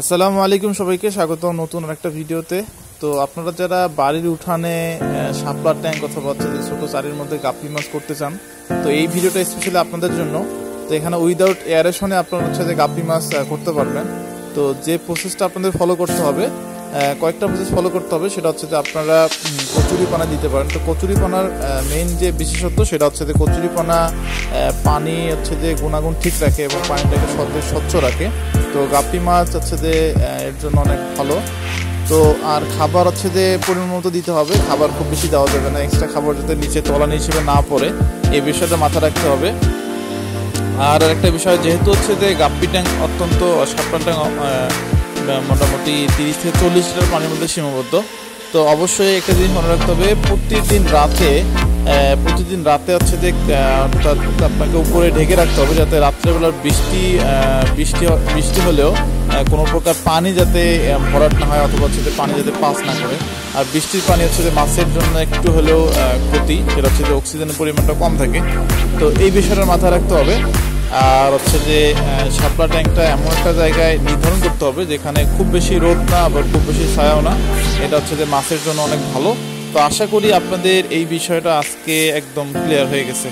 আসসালামু আলাইকুম, সবাইকে স্বাগত নতুন একটা ভিডিওতে। তো আপনারা যারা বাড়ির উঠানে শাপলার ট্যাঙ্ক অথবা ছোট চারির মধ্যে গাপ্পি মাছ করতে চান, তো এই ভিডিওটা স্পেশালি আপনাদের জন্য। তো এখানে উইদাউট এয়ারেশনে আপনারা গাপ্পি মাছ করতে পারবেন। তো যে প্রসেসটা আপনাদের ফলো করতে হবে, কয়েকটা প্রসেস ফলো করতে হবে। সেটা হচ্ছে যে আপনারা কচুরিপানা দিতে পারেন। তো কচুরিপানার মেইন যে বিশেষত্ব সেটা হচ্ছে যে কচুরিপানা পানি যে গুণাগুণ ঠিক রাখে এবং পানিটাকে স্বচ্ছ রাখে। তো গাপ্পি মাছ যে এর জন্য অনেক ভালো। তো আর খাবার যে পরিমাণ মতো দিতে হবে, খাবার খুব বেশি দেওয়া যাবে না। এক্সট্রা খাবার যাতে নিচে তলানি হিসেবে না পড়ে, এই বিষয়টা মাথায় রাখতে হবে। আর একটা বিষয়, যেহেতু যে গাপ্পি ট্যাঙ্ক অত্যন্ত শাপলা ট্যাঙ্ক মোটামুটি 30 থেকে 40 লিটার পানির মধ্যে সীমাবদ্ধ। তো অবশ্যই একটা জিনিস মনে রাখতে হবে, প্রতিদিন রাতে যে আপনাকে উপরে ঢেকে রাখতে হবে, যাতে রাত্রেবেলার বৃষ্টি হলেও কোনো প্রকার পানি যাতে ভরাট না হয়, অথবা পানি যাতে পাস না করে। আর বৃষ্টির পানি যে মাছের জন্য একটু হলেও ক্ষতি, সেটা যে অক্সিজেনের পরিমাণটা কম থাকে। তো এই বিষয়টা মাথায় রাখতে হবে। আর যে শাপলা ট্যাঙ্কটা এমন একটা জায়গায় নির্ধারণ করতে হবে যেখানে খুব বেশি রোদ না, আবার খুব বেশি ছায়াও না। এটা যে মাছের জন্য অনেক ভালো। তো আশা করি আপনাদের এই বিষয়টা আজকে একদম ক্লিয়ার হয়ে গেছে।